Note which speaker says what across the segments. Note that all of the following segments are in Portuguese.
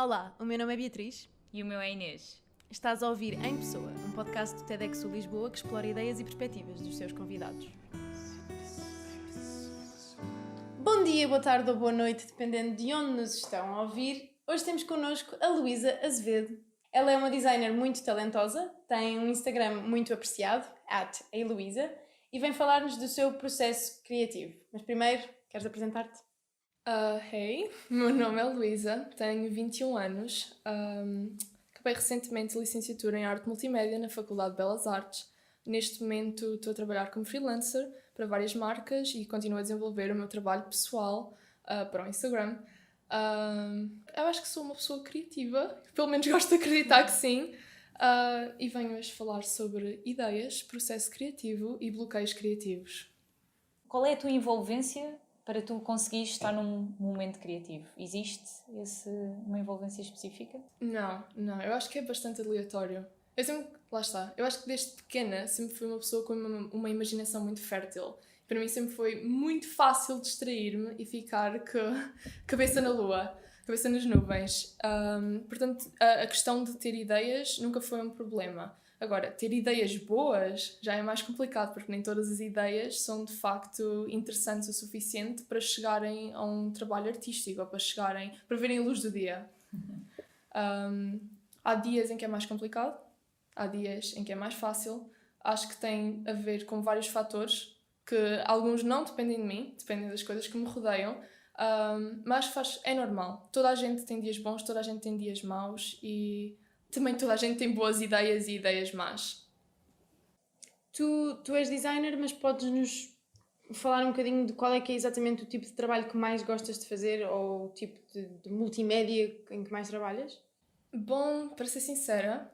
Speaker 1: Olá, o meu nome é Beatriz.
Speaker 2: E o meu é Inês.
Speaker 1: Estás a ouvir Em Pessoa, um podcast do TEDx Lisboa que explora ideias e perspectivas dos seus convidados. Bom dia, boa tarde ou boa noite, dependendo de onde nos estão a ouvir. Hoje temos connosco a Luísa Azevedo. Ela é uma designer muito talentosa, tem um Instagram muito apreciado, @aluisa, e vem falar-nos do seu processo criativo. Mas primeiro, queres apresentar-te?
Speaker 3: Hey, meu nome é Luísa, tenho 21 anos, acabei recentemente licenciatura em Arte Multimédia na Faculdade de Belas Artes. Neste momento estou a trabalhar como freelancer para várias marcas e continuo a desenvolver o meu trabalho pessoal para o Instagram. Eu acho que sou uma pessoa criativa, pelo menos gosto de acreditar que sim, e venho hoje falar sobre ideias, processo criativo e bloqueios criativos.
Speaker 2: Qual é a tua envolvência para tu conseguires estar num momento criativo? Existe uma envolvência específica?
Speaker 3: Não, eu acho que é bastante aleatório. Lá está, eu acho que desde pequena sempre fui uma pessoa com uma imaginação muito fértil. Para mim sempre foi muito fácil distrair-me e ficar com a cabeça na lua, cabeça nas nuvens. Portanto, a questão de ter ideias nunca foi um problema. Agora, ter ideias boas já é mais complicado, porque nem todas as ideias são de facto interessantes o suficiente para chegarem a um trabalho artístico ou para verem a luz do dia. Há dias em que é mais complicado, há dias em que é mais fácil. Acho que tem a ver com vários fatores, que alguns não dependem de mim, dependem das coisas que me rodeiam, mas é normal. Toda a gente tem dias bons, toda a gente tem dias maus e também toda a gente tem boas ideias e ideias más.
Speaker 1: Tu és designer, mas podes-nos falar um bocadinho de qual é que é exatamente o tipo de trabalho que mais gostas de fazer ou o tipo de multimédia em que mais trabalhas?
Speaker 3: Bom, para ser sincera,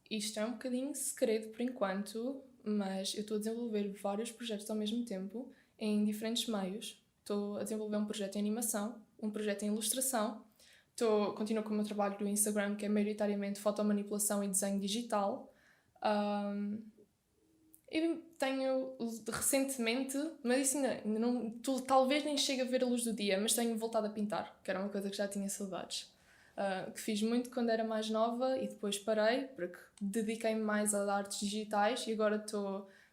Speaker 3: isto é um bocadinho segredo por enquanto, mas eu estou a desenvolver vários projetos ao mesmo tempo em diferentes meios. Estou a desenvolver um projeto em animação, um projeto em ilustração. Continuo com o meu trabalho do Instagram, que é maioritariamente fotomanipulação e desenho digital. Eu tenho recentemente, mas isso ainda não, talvez nem chegue a ver a luz do dia, mas tenho voltado a pintar, que era uma coisa que já tinha saudades. Que fiz muito quando era mais nova e depois parei, porque dediquei-me mais às artes digitais e agora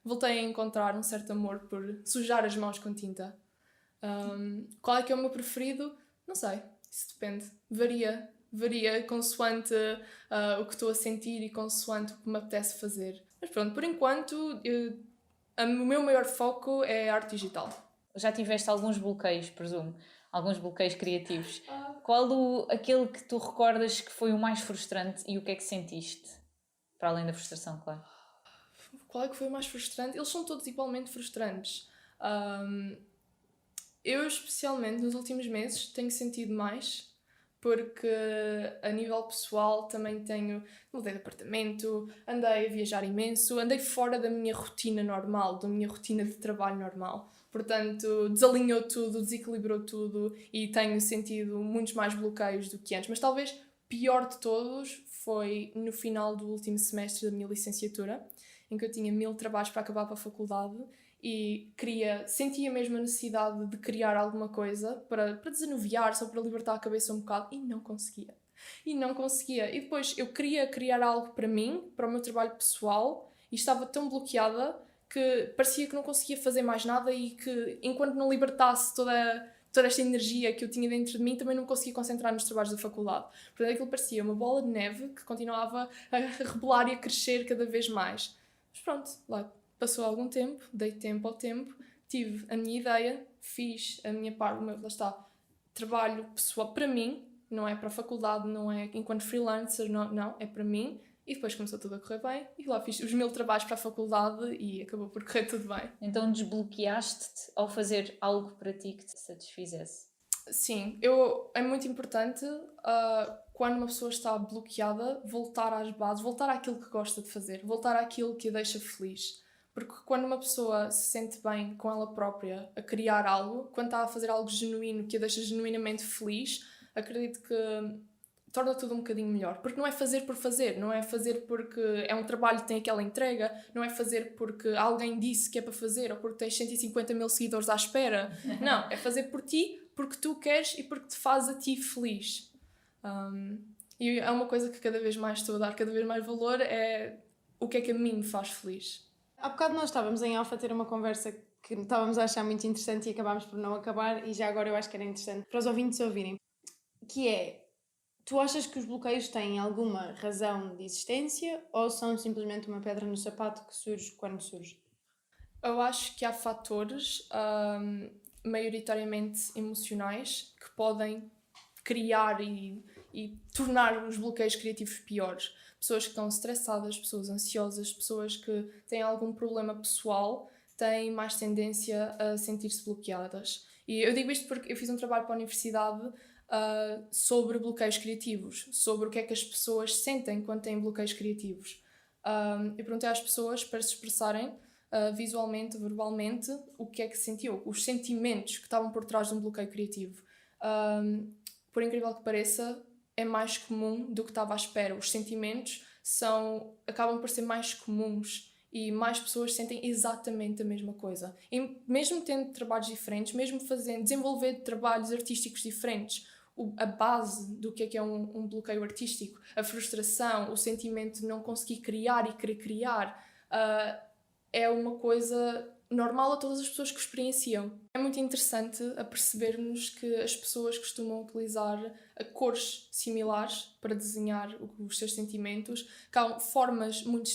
Speaker 3: voltei a encontrar um certo amor por sujar as mãos com tinta. Qual é que é o meu preferido? Não sei. Isso depende. Varia consoante o que estou a sentir e consoante o que me apetece fazer. Mas pronto, por enquanto, o meu maior foco é a arte digital.
Speaker 2: Já tiveste alguns bloqueios, presumo? Alguns bloqueios criativos. Qual aquele que tu recordas que foi o mais frustrante e o que é que sentiste? Para além da frustração, claro.
Speaker 3: Qual é que foi o mais frustrante? Eles são todos igualmente frustrantes. Eu, especialmente, nos últimos meses, tenho sentido mais, porque a nível pessoal também mudei de apartamento, andei a viajar imenso, andei fora da minha rotina normal, da minha rotina de trabalho normal. Portanto, desalinhou tudo, desequilibrou tudo e tenho sentido muitos mais bloqueios do que antes. Mas talvez pior de todos foi no final do último semestre da minha licenciatura, em que eu tinha 1000 trabalhos para acabar para a faculdade e sentia mesmo a necessidade de criar alguma coisa para desanuviar, só para libertar a cabeça um bocado, e não conseguia. E depois eu queria criar algo para mim, para o meu trabalho pessoal, e estava tão bloqueada que parecia que não conseguia fazer mais nada e que enquanto não libertasse toda esta energia que eu tinha dentro de mim, também não conseguia concentrar nos trabalhos da faculdade. Portanto, aquilo parecia uma bola de neve que continuava a rebelar e a crescer cada vez mais. Mas pronto, lá passou algum tempo, dei tempo ao tempo, tive a minha ideia, fiz a minha parte, lá está, trabalho pessoal para mim, não é para a faculdade, não é enquanto freelancer, não, é para mim. E depois começou tudo a correr bem e lá fiz os 1000 trabalhos para a faculdade e acabou por correr tudo bem.
Speaker 2: Então desbloqueaste-te ao fazer algo para ti que te satisfizesse?
Speaker 3: Sim, é muito importante quando uma pessoa está bloqueada voltar às bases, voltar àquilo que gosta de fazer, voltar àquilo que a deixa feliz. Porque quando uma pessoa se sente bem com ela própria a criar algo, quando está a fazer algo genuíno que a deixa genuinamente feliz, acredito que torna tudo um bocadinho melhor. Porque não é fazer por fazer, não é fazer porque é um trabalho que tem aquela entrega, não é fazer porque alguém disse que é para fazer ou porque tens 150 mil seguidores à espera. Não, é fazer por ti, porque tu queres e porque te faz a ti feliz. E é uma coisa que cada vez mais estou a dar cada vez mais valor, é o que é que a mim me faz feliz.
Speaker 1: Há bocado nós estávamos em off a ter uma conversa que estávamos a achar muito interessante e acabámos por não acabar, e já agora eu acho que era interessante para os ouvintes ouvirem, que é, tu achas que os bloqueios têm alguma razão de existência ou são simplesmente uma pedra no sapato que surge quando surge?
Speaker 3: Eu acho que há fatores, maioritariamente emocionais, que podem criar e tornar os bloqueios criativos piores. Pessoas que estão estressadas, pessoas ansiosas, pessoas que têm algum problema pessoal têm mais tendência a sentir-se bloqueadas. E eu digo isto porque eu fiz um trabalho para a universidade sobre bloqueios criativos, sobre o que é que as pessoas sentem quando têm bloqueios criativos. Eu perguntei às pessoas para se expressarem visualmente, verbalmente, o que é que sentiam, os sentimentos que estavam por trás de um bloqueio criativo. Por incrível que pareça, é mais comum do que estava à espera. Os sentimentos acabam por ser mais comuns e mais pessoas sentem exatamente a mesma coisa. E mesmo tendo trabalhos diferentes, mesmo desenvolver trabalhos artísticos diferentes, a base do que é um bloqueio artístico, a frustração, o sentimento de não conseguir criar e querer criar, é uma coisa normal a todas as pessoas que o experienciam. É muito interessante a percebermos que as pessoas costumam utilizar cores similares para desenhar os seus sentimentos, que há formas muito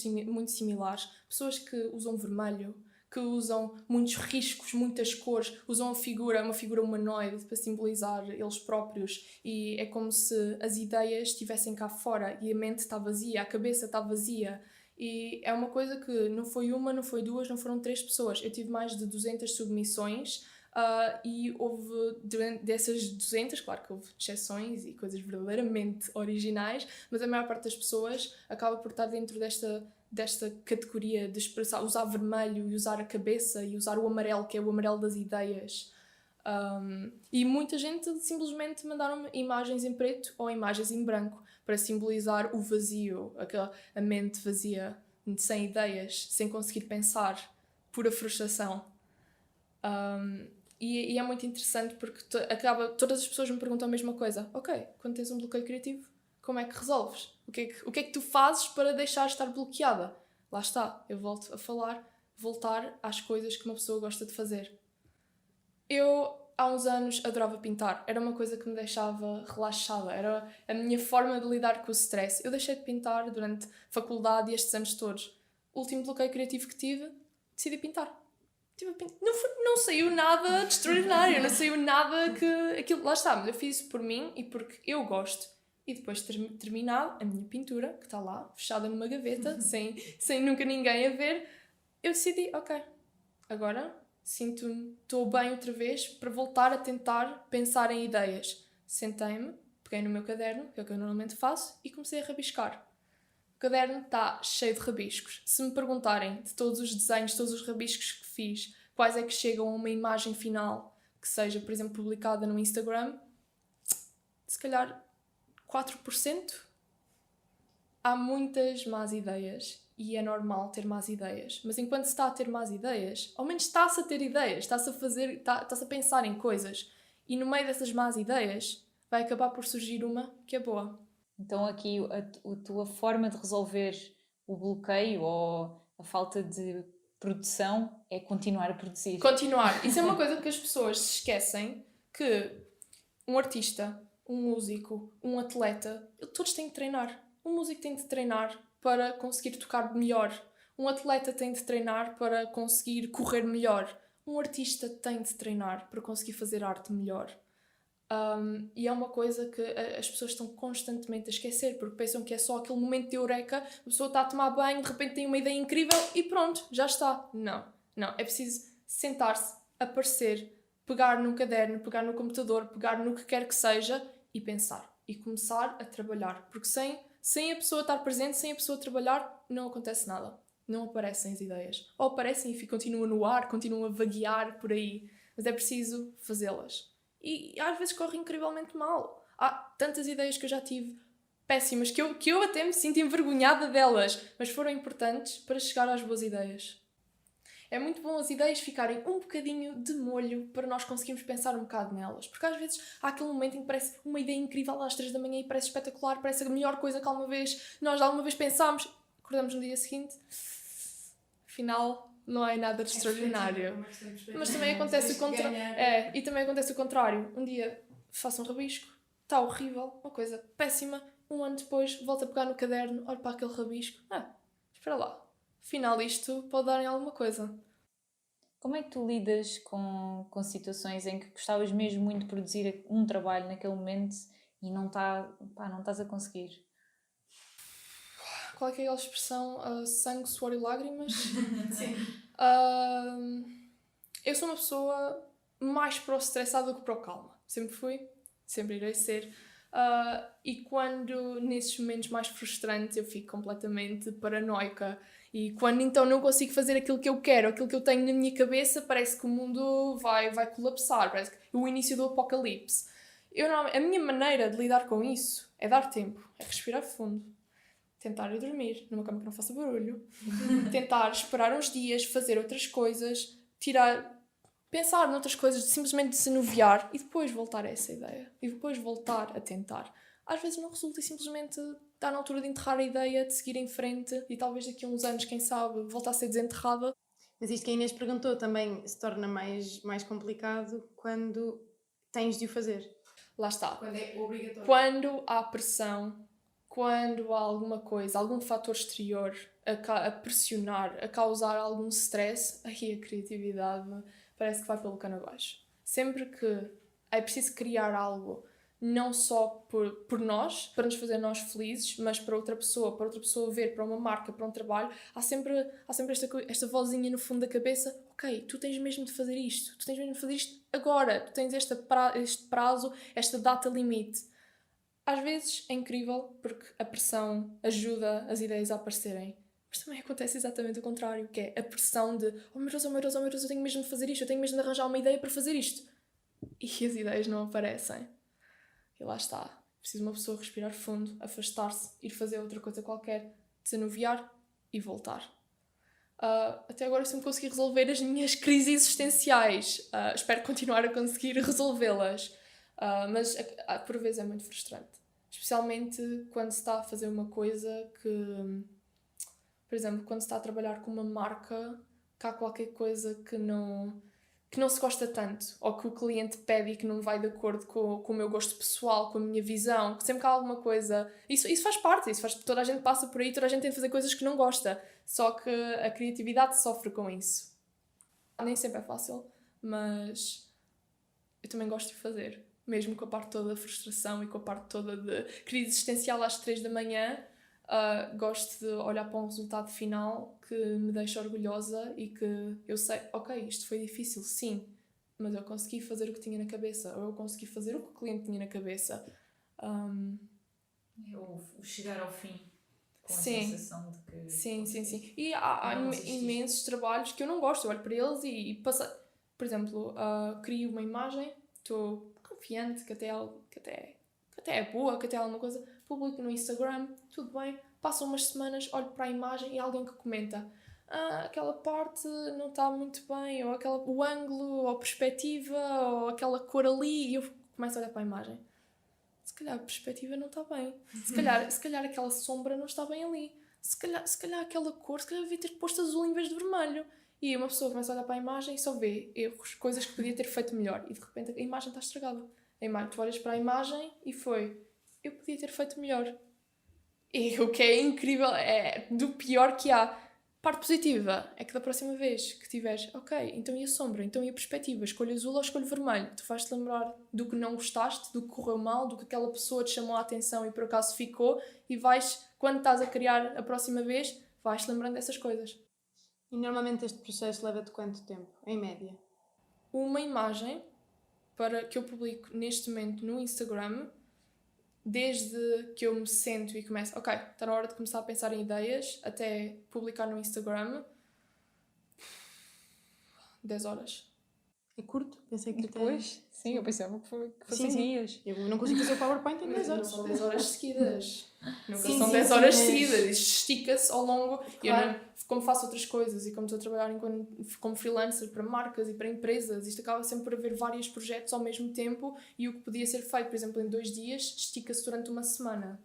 Speaker 3: similares. Pessoas que usam vermelho, que usam muitos riscos, muitas cores, usam uma figura humanoide para simbolizar eles próprios, e é como se as ideias estivessem cá fora e a mente está vazia, a cabeça está vazia. E é uma coisa que não foi uma, não foi duas, não foram 3 pessoas. Eu tive mais de 200 submissões e houve, dessas 200, claro que houve exceções e coisas verdadeiramente originais, mas a maior parte das pessoas acaba por estar dentro desta categoria de expressar, usar vermelho e usar a cabeça e usar o amarelo, que é o amarelo das ideias. E muita gente simplesmente mandaram-me imagens em preto ou imagens em branco para simbolizar o vazio, a mente vazia, sem ideias, sem conseguir pensar, pura frustração. E é muito interessante porque todas as pessoas me perguntam a mesma coisa. Ok, quando tens um bloqueio criativo, como é que resolves? O que é que tu fazes para deixar de estar bloqueada? Lá está, eu volto a falar, voltar às coisas que uma pessoa gosta de fazer. Eu, há uns anos, adorava pintar. Era uma coisa que me deixava relaxada. Era a minha forma de lidar com o stress. Eu deixei de pintar durante faculdade e estes anos todos. O último bloqueio criativo que tive, decidi pintar. Não saiu nada de extraordinário. Não saiu nada que... Aquilo, lá está, mas eu fiz isso por mim e porque eu gosto. E depois de terminar a minha pintura, que está lá, fechada numa gaveta, sem nunca ninguém a ver, eu decidi, ok, agora... estou bem outra vez para voltar a tentar pensar em ideias. Sentei-me, peguei no meu caderno, que é o que eu normalmente faço, e comecei a rabiscar. O caderno está cheio de rabiscos. Se me perguntarem de todos os desenhos, todos os rabiscos que fiz, quais é que chegam a uma imagem final que seja, por exemplo, publicada no Instagram, se calhar 4%. Há muitas más ideias. E é normal ter más ideias. Mas enquanto se está a ter más ideias, ao menos está-se a ter ideias, está-se a pensar em coisas. E no meio dessas más ideias, vai acabar por surgir uma que é boa.
Speaker 2: Então aqui a tua forma de resolver o bloqueio ou a falta de produção é continuar a produzir.
Speaker 3: Continuar. Isso é uma coisa que as pessoas se esquecem, que um artista, um músico, um atleta, todos têm de treinar. Um músico tem de treinar para conseguir tocar melhor. Um atleta tem de treinar para conseguir correr melhor. Um artista tem de treinar para conseguir fazer arte melhor. E é uma coisa que as pessoas estão constantemente a esquecer, porque pensam que é só aquele momento de eureka, a pessoa está a tomar banho, de repente tem uma ideia incrível e pronto, já está. Não. É preciso sentar-se, aparecer, pegar num caderno, pegar no computador, pegar no que quer que seja e pensar. E começar a trabalhar. Porque sem a pessoa estar presente, sem a pessoa trabalhar, não acontece nada. Não aparecem as ideias. Ou aparecem e continuam no ar, continuam a vaguear por aí. Mas é preciso fazê-las. E às vezes corre incrivelmente mal. Há tantas ideias que eu já tive péssimas, que eu até me sinto envergonhada delas, mas foram importantes para chegar às boas ideias. É muito bom as ideias ficarem um bocadinho de molho para nós conseguirmos pensar um bocado nelas. Porque às vezes há aquele momento em que parece uma ideia incrível às 3 da manhã e parece espetacular, parece a melhor coisa que nós alguma vez pensámos, acordamos no dia seguinte, afinal não é nada de extraordinário. Mas também acontece o contrário. E também acontece o contrário. Um dia faço um rabisco, está horrível, uma coisa péssima. Um ano depois volto a pegar no caderno, olho para aquele rabisco. Espera lá. Afinal isto pode dar em alguma coisa.
Speaker 2: Como é que tu lidas com situações em que gostavas mesmo muito de produzir um trabalho naquele momento e não estás a conseguir?
Speaker 3: Qual é que é aquela expressão? Sangue, suor e lágrimas?
Speaker 1: Sim.
Speaker 3: Eu sou uma pessoa mais para o estressado do que para o calma. Sempre fui, sempre irei ser. E quando nesses momentos mais frustrantes eu fico completamente paranoica e quando então não consigo fazer aquilo que eu quero, aquilo que eu tenho na minha cabeça, parece que o mundo vai colapsar, parece que é o início do apocalipse. A minha maneira de lidar com isso é dar tempo, é respirar fundo, tentar ir dormir numa cama que não faça barulho, tentar esperar uns dias, fazer outras coisas, pensar noutras coisas, simplesmente desanuviar e depois voltar a essa ideia. E depois voltar a tentar. Às vezes não resulta e simplesmente está na altura de enterrar a ideia, de seguir em frente e talvez daqui a uns anos, quem sabe, voltar a ser desenterrada.
Speaker 1: Mas isto que a Inês perguntou também se torna mais complicado quando tens de o fazer.
Speaker 3: Lá está.
Speaker 1: Quando é obrigatório.
Speaker 3: Quando há pressão, quando há alguma coisa, algum fator exterior a pressionar, a causar algum stress, aí a criatividade parece que vai pelo cano abaixo. Sempre que é preciso criar algo, não só por nós, para nos fazer nós felizes, mas para outra pessoa ver, para uma marca, para um trabalho, há sempre esta vozinha no fundo da cabeça, ok, tu tens mesmo de fazer isto, tu tens mesmo de fazer isto agora, tu tens este prazo, esta data limite. Às vezes é incrível porque a pressão ajuda as ideias a aparecerem. Mas também acontece exatamente o contrário, que é a pressão de oh meu Deus, eu tenho mesmo de fazer isto, eu tenho mesmo de arranjar uma ideia para fazer isto. E as ideias não aparecem. E lá está. Preciso uma pessoa respirar fundo, afastar-se, ir fazer outra coisa qualquer, desanuviar e voltar. Até agora sempre consegui resolver as minhas crises existenciais. Espero continuar a conseguir resolvê-las. Mas por vezes é muito frustrante. Especialmente quando se está a fazer uma coisa que... Por exemplo, quando se está a trabalhar com uma marca, que há qualquer coisa que não se gosta tanto, ou que o cliente pede e que não vai de acordo com o meu gosto pessoal, com a minha visão, que sempre que há alguma coisa... Isso faz parte, toda a gente passa por aí, toda a gente tem de fazer coisas que não gosta, só que a criatividade sofre com isso. Nem sempre é fácil, mas eu também gosto de fazer, mesmo com a parte toda da frustração e com a parte toda de crise existencial às 3 da manhã. Gosto de olhar para um resultado final que me deixa orgulhosa e que eu sei, ok, isto foi difícil, sim, mas eu consegui fazer o que tinha na cabeça, ou eu consegui fazer o que o cliente tinha na cabeça.
Speaker 2: Ou chegar ao fim com a
Speaker 3: Sim.
Speaker 2: sensação de que...
Speaker 3: Sim. E há imensos trabalhos que eu não gosto, eu olho para eles e passo... Por exemplo, crio uma imagem, estou confiante que até é boa, que até é alguma coisa, publico no Instagram, tudo bem, passam umas semanas, olho para a imagem e há alguém que comenta aquela parte não está muito bem, ou o ângulo, ou a perspectiva, ou aquela cor ali, e eu começo a olhar para a imagem. Se calhar a perspectiva não está bem, se calhar aquela sombra não está bem ali, se calhar aquela cor, se calhar devia ter posto azul em vez de vermelho. E uma pessoa começa a olhar para a imagem e só vê erros, coisas que podia ter feito melhor, e de repente a imagem está estragada. Tu olhas para a imagem e eu podia ter feito melhor. E o que é incrível, é do pior que há. Parte positiva é que da próxima vez que tiveres, ok, então e a sombra, então e a perspectiva, escolho azul ou escolho vermelho, tu vais-te lembrar do que não gostaste, do que correu mal, do que aquela pessoa te chamou a atenção e por acaso ficou, e quando estás a criar a próxima vez, vais-te lembrando dessas coisas.
Speaker 1: E normalmente este processo leva-te quanto tempo, em média?
Speaker 3: Uma imagem que eu publico neste momento no Instagram, desde que eu me sento e começo, ok, está na hora de começar a pensar em ideias, até publicar no Instagram, 10 horas.
Speaker 1: É curto, pensei que
Speaker 2: Depois, sim, eu pensava que fossem
Speaker 1: Sim, sim.
Speaker 2: dias.
Speaker 1: Eu não consigo fazer o PowerPoint em 10
Speaker 3: Não
Speaker 1: horas.
Speaker 3: são 10 horas seguidas. Nunca
Speaker 1: Sim,
Speaker 3: são
Speaker 1: sim,
Speaker 3: 10
Speaker 1: sim,
Speaker 3: horas
Speaker 1: mas-
Speaker 3: seguidas. Isto estica-se ao longo. E eu
Speaker 1: Claro.
Speaker 3: não, como faço outras coisas e como estou a trabalhar como freelancer para marcas e para empresas, isto acaba sempre por haver vários projetos ao mesmo tempo e o que podia ser feito, por exemplo, em 2 dias, estica-se durante uma semana.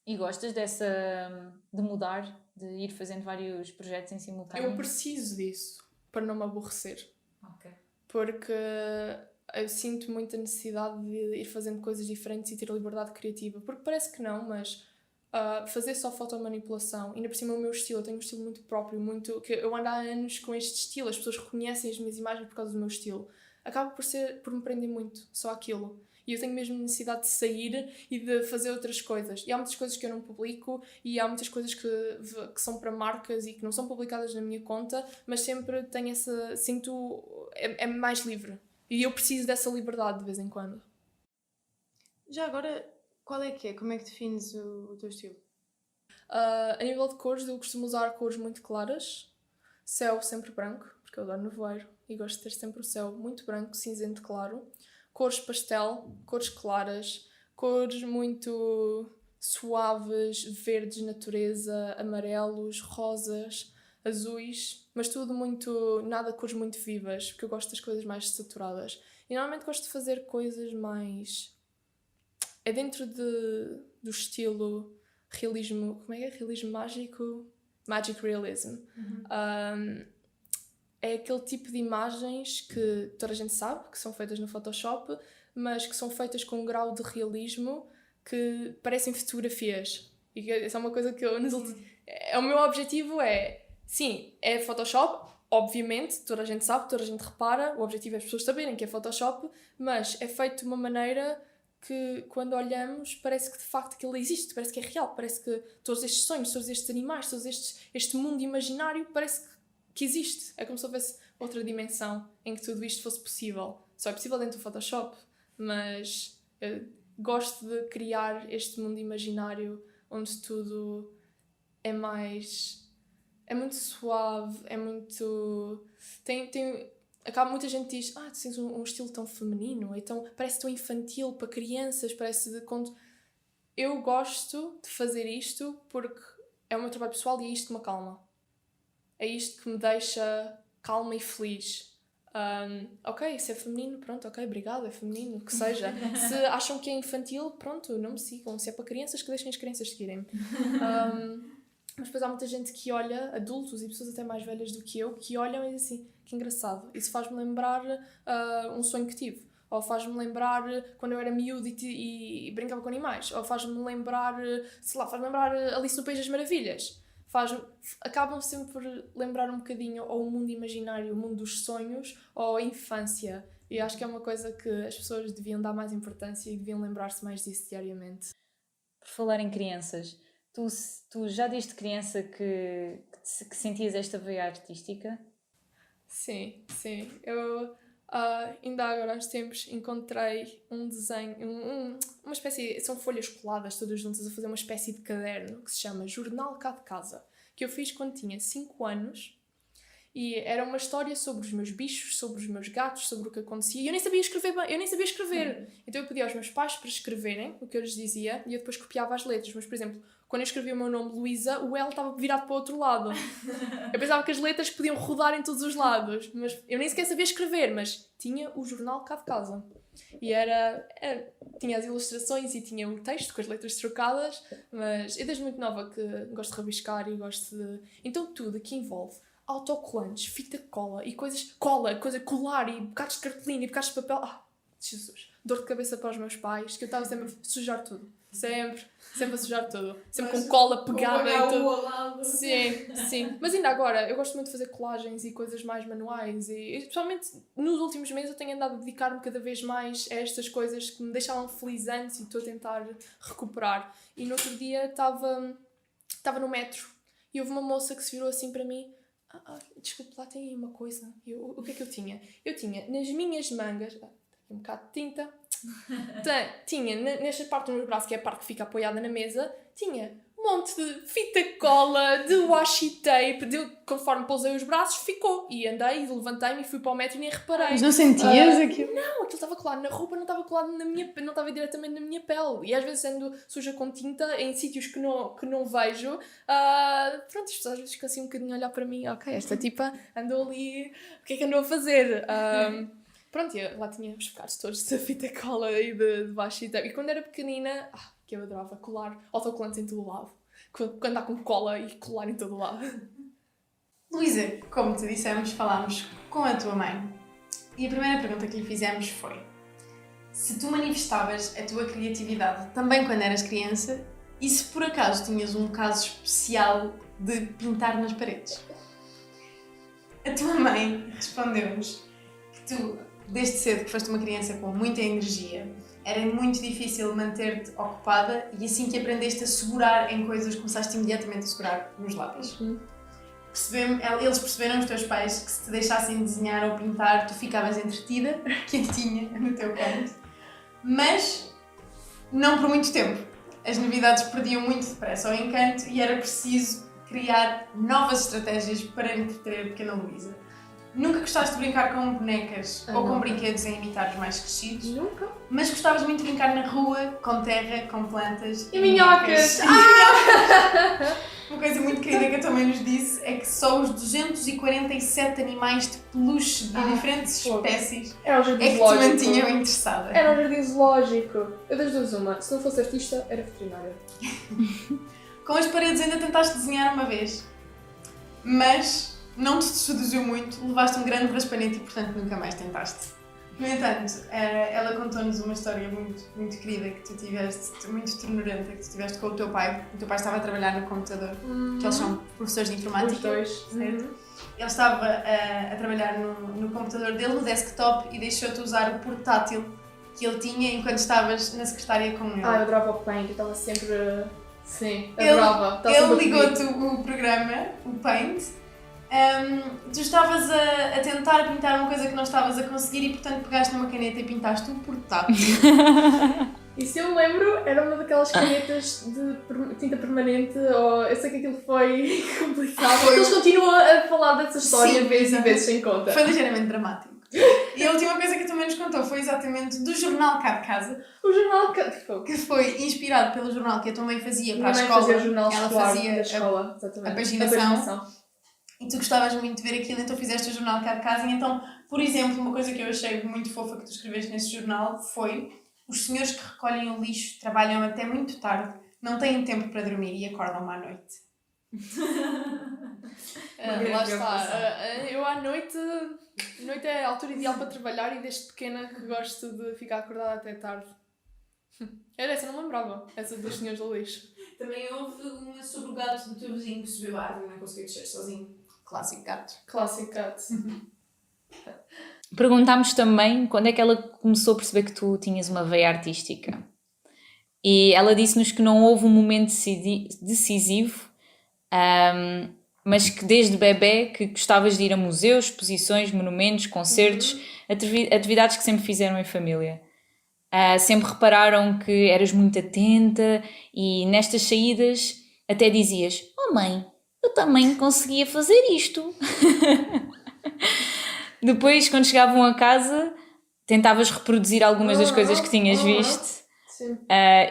Speaker 2: E gostas de mudar, de ir fazendo vários projetos em simultâneo?
Speaker 3: Eu preciso disso para não me aborrecer.
Speaker 2: Ok.
Speaker 3: Porque eu sinto muita necessidade de ir fazendo coisas diferentes e ter liberdade criativa. Porque parece que não, mas fazer só fotomanipulação, ainda por cima o meu estilo, eu tenho um estilo muito próprio, muito que eu ando há anos com este estilo, as pessoas reconhecem as minhas imagens por causa do meu estilo. Acaba por me prender muito, só aquilo. E eu tenho mesmo necessidade de sair e de fazer outras coisas. E há muitas coisas que eu não publico e há muitas coisas que são para marcas e que não são publicadas na minha conta, mas sempre tenho essa... é mais livre. E eu preciso dessa liberdade de vez em quando.
Speaker 1: Já agora, qual é que é? Como é que defines o teu estilo?
Speaker 3: A nível de cores, eu costumo usar cores muito claras. Céu sempre branco, porque eu adoro nevoeiro e gosto de ter sempre o céu muito branco, cinzento claro. Cores pastel, cores claras, cores muito suaves, verdes, natureza, amarelos, rosas, azuis, mas tudo muito, nada cores muito vivas, porque eu gosto das coisas mais saturadas. E normalmente gosto de fazer coisas mais... É dentro do estilo realismo... Como é que é? Realismo mágico? Magic realism. É aquele tipo de imagens que toda a gente sabe que são feitas no Photoshop, mas que são feitas com um grau de realismo que parecem fotografias. E essa é uma coisa que eu... O meu objetivo é... Sim, é Photoshop, obviamente, toda a gente sabe, toda a gente repara, o objetivo é as pessoas saberem que é Photoshop, mas é feito de uma maneira que, quando olhamos, parece que de facto aquilo existe, parece que é real, parece que todos estes sonhos, todos estes animais, este mundo imaginário, parece que existe. É como se houvesse outra dimensão em que tudo isto fosse possível. Só é possível dentro do Photoshop, mas eu gosto de criar este mundo imaginário onde tudo é mais... É muito suave, é muito... Acaba muita gente diz, tu tens um estilo tão feminino, então parece tão infantil para crianças, parece de conto... Eu gosto de fazer isto porque é o meu trabalho pessoal e é isto que me acalma. É isto que me deixa calma e feliz. Ok, se é feminino, pronto, ok, obrigada, é feminino, que seja. Se acham que é infantil, pronto, não me sigam. Se é para crianças, que deixem as crianças seguirem-me. Mas depois há muita gente que olha, adultos e pessoas até mais velhas do que eu, que olham e dizem assim, que engraçado. Isso faz-me lembrar um sonho que tive. Ou faz-me lembrar quando eu era miúdo e brincava com animais. Ou faz-me lembrar, faz-me lembrar Alice no País das Maravilhas. Acabam sempre por lembrar um bocadinho ou o mundo imaginário, o mundo dos sonhos, ou a infância. E acho que é uma coisa que as pessoas deviam dar mais importância e deviam lembrar-se mais disso diariamente.
Speaker 2: Por falar em crianças, tu já desde criança que sentias esta veia artística?
Speaker 3: Sim. Eu ainda agora há uns tempos encontrei um desenho, uma espécie, são folhas coladas todas juntas a fazer uma espécie de caderno que se chama Jornal Cá de Casa, que eu fiz quando tinha 5 anos e era uma história sobre os meus bichos, sobre os meus gatos, sobre o que acontecia e eu nem sabia escrever bem, então eu pedia aos meus pais para escreverem o que eu lhes dizia e eu depois copiava as letras, mas por exemplo, quando eu escrevi o meu nome Luísa, o L estava virado para o outro lado. Eu pensava que as letras podiam rodar em todos os lados, mas eu nem sequer sabia escrever, mas tinha o jornal cá de casa. E tinha as ilustrações e tinha o texto com as letras trocadas, mas eu desde muito nova que gosto de rabiscar e gosto de... Então tudo que envolve autocolantes, fita cola e colar e bocados de cartolina e bocados de papel... Jesus, dor de cabeça para os meus pais, que eu estava sempre a sujar tudo. Sempre a sujar tudo. Sempre com cola pegada e tudo. Sim. Mas ainda agora, eu gosto muito de fazer colagens e coisas mais manuais e especialmente nos últimos meses eu tenho andado a dedicar-me cada vez mais a estas coisas que me deixavam feliz antes e estou a tentar recuperar. E no outro dia estava no metro e houve uma moça que se virou assim para mim. Desculpe, lá tem aí uma coisa. O que é que eu tinha? Eu tinha nas minhas mangas... um bocado de tinta. Tinha nesta parte do meu braço, que é a parte que fica apoiada na mesa, tinha um monte de fita cola, de washi tape, conforme pousei os braços, ficou. E andei, levantei-me e fui para o metro e nem reparei.
Speaker 1: Mas não sentias aquilo?
Speaker 3: Não, aquilo estava colado na roupa, não estava colado na minha não estava diretamente na minha pele. E às vezes ando suja com tinta em sítios que não vejo. Pronto, as pessoas às vezes ficam assim um bocadinho a olhar para mim. Ok, esta tipa andou ali, o que é que andou a fazer? Pronto, eu lá tinha os bocados todos de fita cola e de washi tape. E quando era pequenina, que eu adorava colar autocolantes em todo o lado. Quando andar com cola e colar em todo o lado.
Speaker 1: Luísa, como te dissemos, falámos com a tua mãe. E a primeira pergunta que lhe fizemos foi: se tu manifestavas a tua criatividade também quando eras criança e se por acaso tinhas um caso especial de pintar nas paredes? A tua mãe respondeu-nos que tu, desde cedo que foste uma criança com muita energia, era muito difícil manter-te ocupada e assim que aprendeste a segurar em coisas, começaste imediatamente a segurar nos lápis. Eles perceberam, os teus pais, que se te deixassem desenhar ou pintar, tu ficavas entretida, quietinha, no teu canto. Mas não por muito tempo. As novidades perdiam muito depressa o encanto e era preciso criar novas estratégias para entreter a pequena Luísa. Nunca gostaste de brincar com bonecas ou com brinquedos em imitar os mais crescidos?
Speaker 3: Nunca.
Speaker 1: Mas gostavas muito de brincar na rua, com terra, com plantas
Speaker 3: E minhocas!
Speaker 1: Uma coisa muito querida que a tua mãe nos disse é que só os 247 animais de peluche de diferentes espécies
Speaker 3: Era um jardim
Speaker 1: é que te
Speaker 3: zoológico.
Speaker 1: mantinham interessada.
Speaker 3: Era um jardim zoológico. Eu das duas uma. Se não fosse artista, era veterinária.
Speaker 1: Com as paredes ainda tentaste desenhar uma vez, mas não te seduziu muito, levaste um grande raspanete e portanto nunca mais tentaste. No entanto, ela contou-nos uma história muito, muito querida que tu tiveste, muito ternurenta, que tu tiveste com o teu pai. O teu pai estava a trabalhar no computador, que eles são professores de informática.
Speaker 3: Os dois.
Speaker 1: Certo? Ele estava a trabalhar no computador dele, no desktop, e deixou-te usar o portátil que ele tinha enquanto estavas na secretária com ele.
Speaker 3: Eu adorava o Paint, eu estava sempre... Sim, adorava.
Speaker 1: Ele ligou-te o programa, o Paint. Tu estavas a tentar pintar uma coisa que não estavas a conseguir e portanto pegaste numa caneta e pintaste um portátil.
Speaker 3: E se eu me lembro, era uma daquelas canetas de tinta permanente, ou eu sei que aquilo foi complicado. Eles continuam a falar dessa história vezes e vezes sem conta.
Speaker 1: Foi ligeiramente dramático. E a última coisa que tu nos contou foi exatamente do jornal cá de casa.
Speaker 3: O jornal
Speaker 1: que foi inspirado pelo jornal que a tua mãe fazia para a
Speaker 3: Minha mãe
Speaker 1: escola.
Speaker 3: fazia o jornal
Speaker 1: ela
Speaker 3: escolar
Speaker 1: fazia
Speaker 3: da escola, exatamente.
Speaker 1: a paginação. E tu gostavas muito de ver aquilo, então fizeste o jornal cá de casa. E então, por exemplo, uma coisa que eu achei muito fofa que tu escreveste nesse jornal foi: os senhores que recolhem o lixo trabalham até muito tarde, não têm tempo para dormir e acordam à noite.
Speaker 3: Lá está. Eu à noite é a altura ideal para trabalhar e desde pequena que gosto de ficar acordada até tarde. Era essa, não me lembrava. Essa dos senhores do lixo.
Speaker 1: Também houve uma sobre o gato do teu vizinho que subiu a árvore e não conseguiu descer sozinho. Clássico gato.
Speaker 3: Clássico gato.
Speaker 2: Perguntámos também quando é que ela começou a perceber que tu tinhas uma veia artística. E ela disse-nos que não houve um momento decisivo, mas que desde bebé que gostavas de ir a museus, exposições, monumentos, concertos, atividades que sempre fizeram em família. Sempre repararam que eras muito atenta e nestas saídas até dizias: "Oh mãe, eu também conseguia fazer isto." Depois, quando chegavam a casa, tentavas reproduzir algumas das coisas que tinhas visto.
Speaker 3: Sim.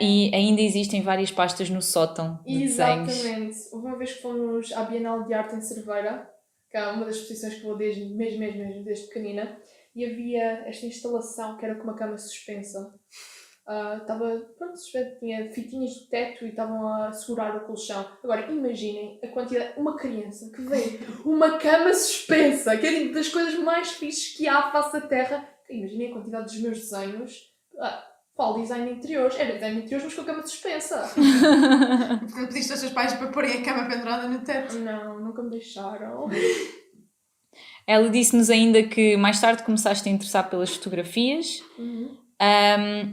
Speaker 2: E ainda existem várias pastas no sótão de desenhos.
Speaker 3: Exatamente. Houve uma vez que fomos à Bienal de Arte em Cerveira, que é uma das exposições que vou desde pequenina, e havia esta instalação que era com uma cama suspensa. Estava, tinha fitinhas do teto e estavam a segurar o colchão. Agora, imaginem a quantidade... Uma criança que vê uma cama suspensa, que é das coisas mais fixes que há à face da Terra. Imaginem a quantidade dos meus desenhos. Qual design de interiores? Era design de interiores, mas com a cama suspensa.
Speaker 1: Portanto, pediste aos teus pais para porem a cama pendurada no teto?
Speaker 3: Não, nunca me deixaram.
Speaker 2: Ela disse-nos ainda que mais tarde começaste a interessar pelas fotografias.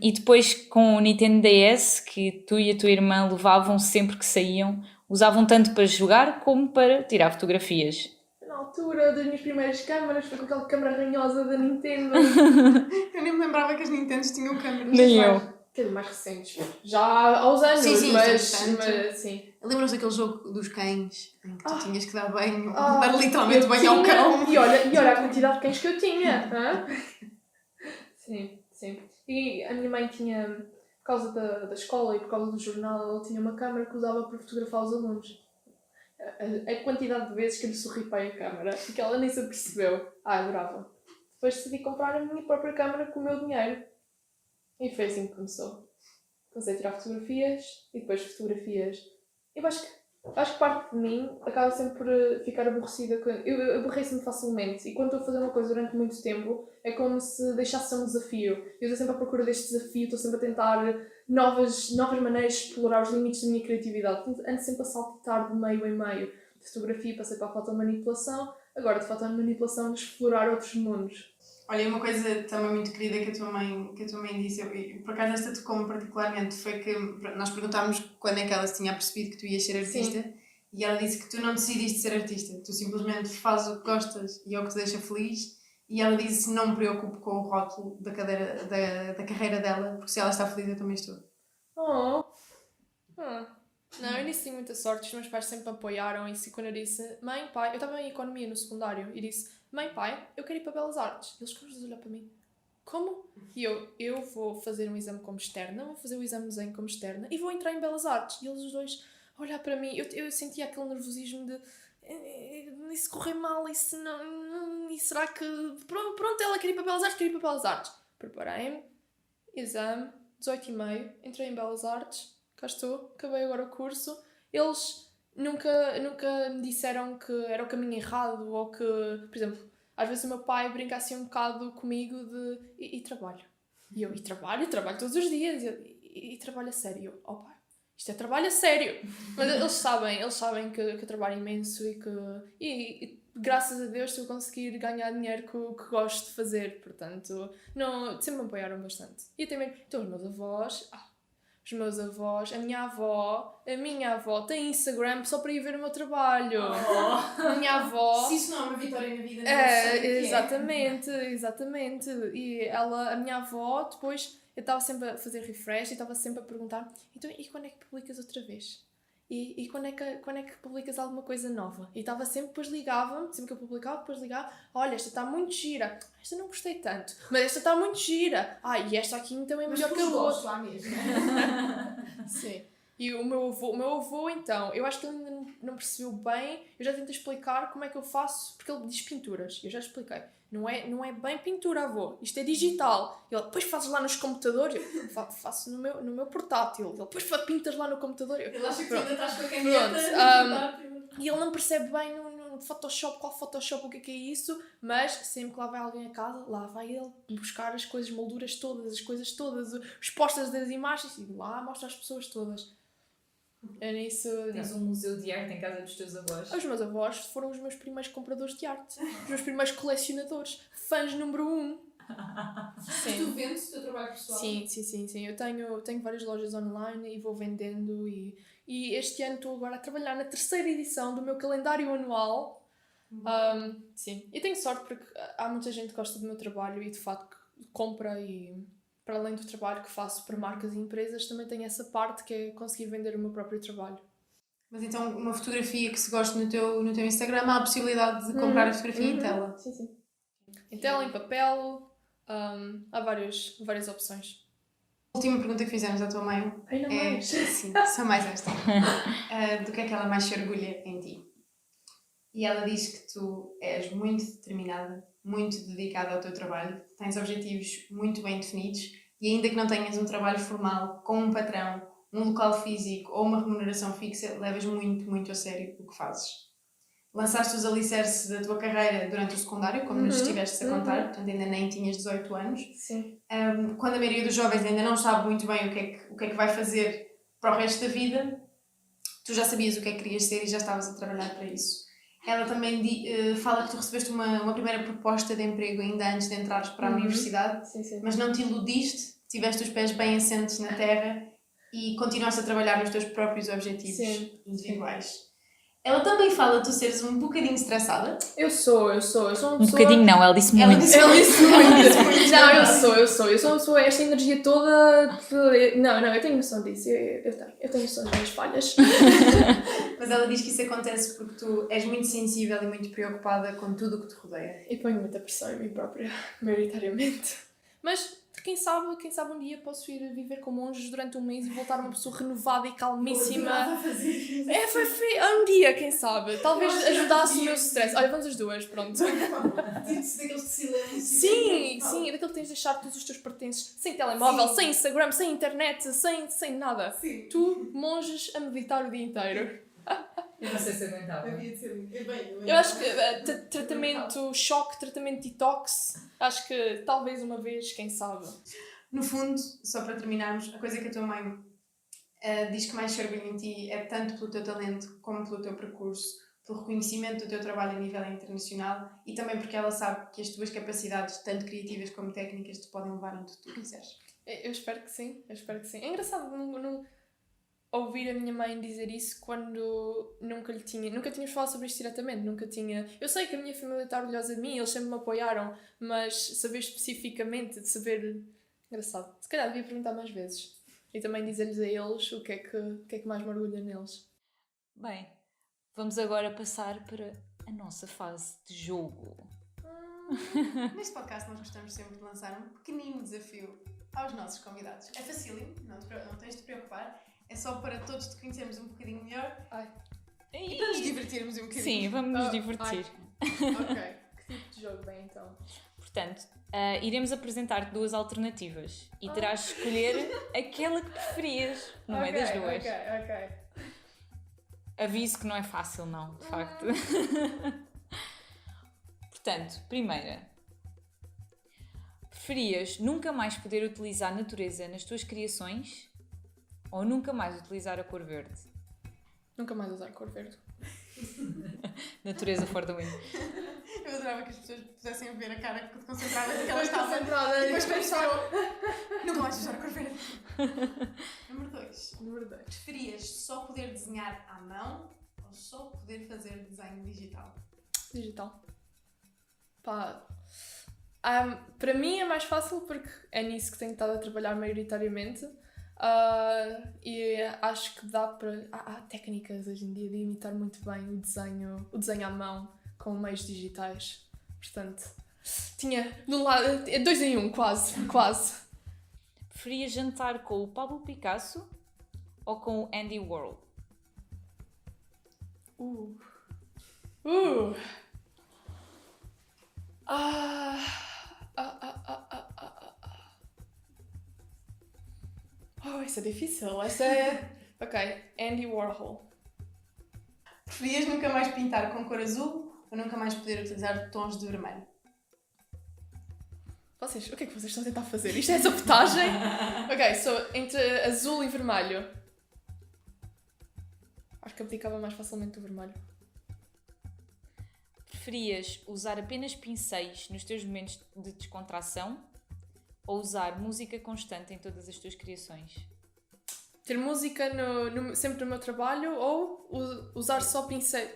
Speaker 2: E depois com o Nintendo DS, que tu e a tua irmã levavam sempre que saíam, usavam tanto para jogar como para tirar fotografias.
Speaker 3: Na altura das minhas primeiras câmaras, foi com aquela câmara ranhosa da Nintendo.
Speaker 1: Eu nem me lembrava que as Nintendos tinham câmeras.
Speaker 2: Nem eu.
Speaker 3: Quer dizer, mais recentes. Já há aos anos,
Speaker 1: Sim,
Speaker 3: mas
Speaker 1: sim. Lembram-se daquele jogo dos cães em que tu tinhas que dar banho, dar
Speaker 3: eu
Speaker 1: literalmente banho ao
Speaker 3: tinha-
Speaker 1: cão?
Speaker 3: E olha a quantidade de cães que eu tinha. Hã? Sim. E a minha mãe tinha, por causa da escola e por causa do jornal, ela tinha uma câmara que usava para fotografar os alunos. A quantidade de vezes que eu lhe sorri para a câmara e que ela nem se apercebeu. Adorava. Depois decidi comprar a minha própria câmara com o meu dinheiro. E foi assim que começou. Comecei a tirar fotografias e depois fotografias. Eu acho que parte de mim acaba sempre por ficar aborrecida. Eu aborreço-me facilmente e quando estou a fazer uma coisa durante muito tempo é como se deixasse ser um desafio. Eu estou sempre à procura deste desafio, estou sempre a tentar novas maneiras de explorar os limites da minha criatividade. Ando sempre a saltitar de meio em meio. De fotografia passei para a fotomanipulação, agora de fotomanipulação de explorar outros mundos.
Speaker 1: Olha, uma coisa também muito querida que a tua mãe disse, e por acaso esta tocou-me particularmente, foi que nós perguntámos quando é que ela se tinha percebido que tu ias ser artista. Sim. E ela disse que tu não decidiste ser artista, tu simplesmente fazes o que gostas e é o que te deixa feliz. E ela disse: não me preocupo com o rótulo da carreira dela, porque se ela está feliz eu também estou.
Speaker 3: Não, eu nisso tenho muita sorte, os meus pais sempre me apoiaram e quando eu disse mãe, pai, eu estava em economia no secundário e disse mãe, pai, eu quero ir para Belas Artes. E eles começaram a olhar para mim: como? E eu vou fazer um exame como externa, vou fazer o exame de desenho como externa e vou entrar em Belas Artes. E eles os dois a olhar para mim, eu sentia aquele nervosismo de e se correr mal, e se não, e será que pronto, ela quer ir para Belas Artes, quer ir para Belas Artes. Preparei-me, exame, 18,5, entrei em Belas Artes, cá estou, acabei agora o curso. Eles nunca me disseram que era o caminho errado ou que, por exemplo, às vezes o meu pai brinca assim um bocado comigo de e trabalho. E eu, trabalho todos os dias. E trabalho a sério. E eu, pai, isto é trabalho a sério. Mas eles sabem que eu trabalho imenso e graças a Deus estou a conseguir ganhar dinheiro que gosto de fazer. Portanto, não, sempre me apoiaram bastante. E também, então os meus avós, a minha avó tem Instagram só para ir ver o meu trabalho. A minha avó...
Speaker 1: Se isso não é uma vitória na vida, não sei
Speaker 3: exatamente. E a minha avó, depois, eu estava sempre a fazer refresh e estava sempre a perguntar: então, e quando é que publicas outra vez? E quando é que publicas alguma coisa nova? E estava sempre, depois ligava-me, sempre que eu publicava, depois ligava: olha, esta está muito gira, esta não gostei tanto, mas esta está muito gira, e esta aqui então é melhor que a outra.
Speaker 1: Lá mesmo.
Speaker 3: Sim. E o meu avô, então, eu acho que ele ainda não percebeu bem. Eu já tentei explicar como é que eu faço, porque ele diz pinturas. Eu já expliquei. Não é bem pintura, avô. Isto é digital. Ele, depois fazes lá nos computadores. Eu faço no meu portátil. Ele, depois pintas lá no computador.
Speaker 1: Ele acha que tu ainda estás com a caneta.
Speaker 3: E ele não percebe bem no Photoshop, qual Photoshop, o que é isso. Mas sempre que lá vai alguém a casa, lá vai ele buscar as coisas, molduras todas, as coisas todas, os posters das imagens. E lá mostra às pessoas todas. É nisso.
Speaker 2: Tens um museu de arte em casa dos teus avós?
Speaker 3: Os meus avós foram os meus primeiros compradores de arte. Os meus primeiros colecionadores. Fãs número 1.
Speaker 1: Sim. Tu vendes o teu trabalho pessoal?
Speaker 3: Sim. Eu tenho várias lojas online e vou vendendo. E este ano estou agora a trabalhar na 3ª edição do meu calendário anual. Sim. E tenho sorte porque há muita gente que gosta do meu trabalho e de facto compra e... Para além do trabalho que faço para marcas e empresas, também tenho essa parte que é conseguir vender o meu próprio trabalho.
Speaker 1: Mas então, uma fotografia que se gosta no teu Instagram, há a possibilidade de comprar a fotografia em tela?
Speaker 3: Sim. Em tela, em papel, há várias opções.
Speaker 1: A última pergunta que fizemos à tua mãe sim, só mais esta. Do que é que ela mais se orgulha em ti? E ela diz que tu és muito determinada, muito dedicada ao teu trabalho, tens objetivos muito bem definidos e ainda que não tenhas um trabalho formal com um patrão, um local físico ou uma remuneração fixa, levas muito, muito a sério o que fazes. Lançaste os alicerces da tua carreira durante o secundário, como nos estiveste a contar, portanto ainda nem tinhas 18 anos.
Speaker 3: Sim.
Speaker 1: Quando a maioria dos jovens ainda não sabe muito bem o que é que vai fazer para o resto da vida, tu já sabias o que é que querias ser e já estavas a trabalhar para isso. Ela também fala que tu recebeste uma primeira proposta de emprego ainda antes de entrares para a universidade,
Speaker 3: Sim.
Speaker 1: mas não te iludiste, tiveste os pés bem assentes na terra e continuaste a trabalhar nos teus próprios objetivos individuais. Ela também fala tu seres um bocadinho estressada.
Speaker 3: Eu sou uma pessoa...
Speaker 2: Um bocadinho não, ela disse muito.
Speaker 3: Eu disse muito. Não, eu sou uma pessoa, esta energia toda... Não, eu tenho noção disso, eu tenho noção das minhas falhas.
Speaker 1: Mas ela diz que isso acontece porque tu és muito sensível e muito preocupada com tudo o que te rodeia.
Speaker 3: E ponho muita pressão em mim própria, maioritariamente. Mas quem sabe um dia posso ir viver com monges durante um mês e voltar uma pessoa renovada e calmíssima. Um dia, quem sabe. Talvez ajudasse o meu stress. Olha, vamos as duas, pronto.
Speaker 1: Daqueles de silêncio.
Speaker 3: Sim, daquele que tens de deixar todos os teus pertences sem telemóvel, sem Instagram, sem internet, sem nada.
Speaker 1: Sim.
Speaker 3: Tu, monges, a meditar o dia inteiro.
Speaker 2: Eu não sei se aguentava.
Speaker 1: Havia de ser muito.
Speaker 3: Eu acho que tratamento choque, tratamento detox, acho que talvez uma vez, quem sabe.
Speaker 1: No fundo, só para terminarmos, a coisa que a tua mãe diz que mais se orgulha em ti é tanto pelo teu talento como pelo teu percurso, pelo reconhecimento do teu trabalho a nível internacional e também porque ela sabe que as tuas capacidades, tanto criativas como técnicas, te podem levar onde tu quiseres.
Speaker 3: Eu espero que sim. É engraçado não ouvir a minha mãe dizer isso quando nunca tínhamos falado sobre isto diretamente, nunca tinha... Eu sei que a minha família está orgulhosa de mim, eles sempre me apoiaram, mas saber especificamente, de saber... Engraçado. Se calhar devia perguntar mais vezes. E também dizer-lhes a eles o que é que mais me orgulha neles.
Speaker 2: Bem, vamos agora passar para a nossa fase de jogo.
Speaker 1: Neste podcast nós gostamos sempre de lançar um pequenino desafio aos nossos convidados. É facílimo, não tens de te preocupar. É só para todos te conhecermos um bocadinho melhor e para nos divertirmos um bocadinho.
Speaker 2: Sim, vamos nos divertir.
Speaker 3: Ok. Que tipo de jogo bem então?
Speaker 2: Portanto, iremos apresentar-te duas alternativas e terás de escolher aquela que preferias no meio das duas.
Speaker 3: Ok.
Speaker 2: Aviso que não é fácil, não, de facto. Portanto, primeira. Preferias nunca mais poder utilizar a natureza nas tuas criações ou nunca mais utilizar a cor verde?
Speaker 3: Nunca mais usar cor verde.
Speaker 2: Natureza for the win.
Speaker 1: Eu adorava que as pessoas pudessem ver a cara concentrada que ela estava.
Speaker 3: Concentrada.
Speaker 1: Depois pensou, nunca mais usar a cor verde. Número 2. Preferias só poder desenhar à mão ou só poder fazer desenho digital?
Speaker 3: Digital. Pá. Para mim é mais fácil porque é nisso que tenho estado a trabalhar maioritariamente. E acho que dá para... Há técnicas hoje em dia de imitar muito bem o desenho à mão com meios digitais. Portanto, tinha de um lado... 2 em 1, quase.
Speaker 2: Preferias jantar com o Pablo Picasso ou com o Andy Warhol?
Speaker 3: Isso é difícil. Essa é... Ok, Andy Warhol.
Speaker 1: Preferias nunca mais pintar com cor azul ou nunca mais poder utilizar tons de vermelho?
Speaker 3: Vocês, o que é que vocês estão a tentar fazer? Isto é sabotagem? Ok, entre azul e vermelho. Acho que abdicava mais facilmente do vermelho.
Speaker 2: Preferias usar apenas pincéis nos teus momentos de descontração ou usar música constante em todas as tuas criações?
Speaker 3: Ter música sempre no meu trabalho ou usar só pincéis?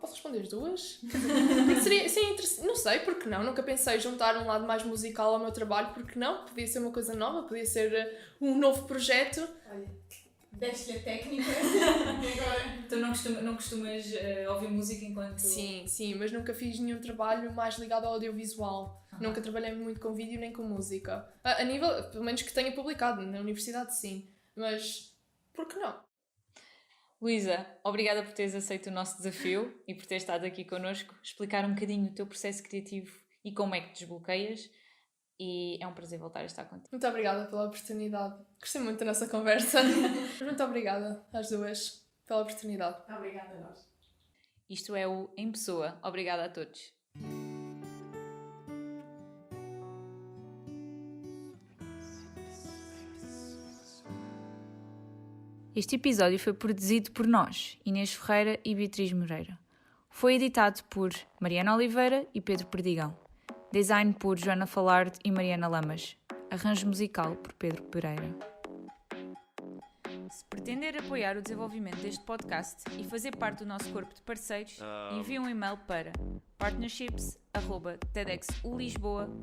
Speaker 3: Posso responder as duas? Porque seria interessante. Não sei, porque não? Nunca pensei juntar um lado mais musical ao meu trabalho, porque não? Podia ser uma coisa nova, podia ser um novo projeto.
Speaker 1: Olha, deste-lhe a técnica.
Speaker 2: Tu não costumas ouvir música enquanto...
Speaker 3: Sim, mas nunca fiz nenhum trabalho mais ligado ao audiovisual. Nunca trabalhei muito com vídeo nem com música. A nível, pelo menos que tenha publicado, na universidade sim. Mas, por que não?
Speaker 2: Luísa, obrigada por teres aceito o nosso desafio e por teres estado aqui connosco, explicar um bocadinho o teu processo criativo e como é que te desbloqueias. E é um prazer voltar a estar contigo.
Speaker 3: Muito obrigada pela oportunidade. Gostei muito da nossa conversa. Muito obrigada às duas pela oportunidade.
Speaker 1: Obrigada a nós.
Speaker 2: Isto é o Em Pessoa. Obrigada a todos. Este episódio foi produzido por nós, Inês Ferreira e Beatriz Moreira. Foi editado por Mariana Oliveira e Pedro Perdigão. Design por Joana Falarde e Mariana Lamas. Arranjo musical por Pedro Pereira. Se pretender apoiar o desenvolvimento deste podcast e fazer parte do nosso corpo de parceiros, envie um e-mail para partnerships@tedxulisboa.com.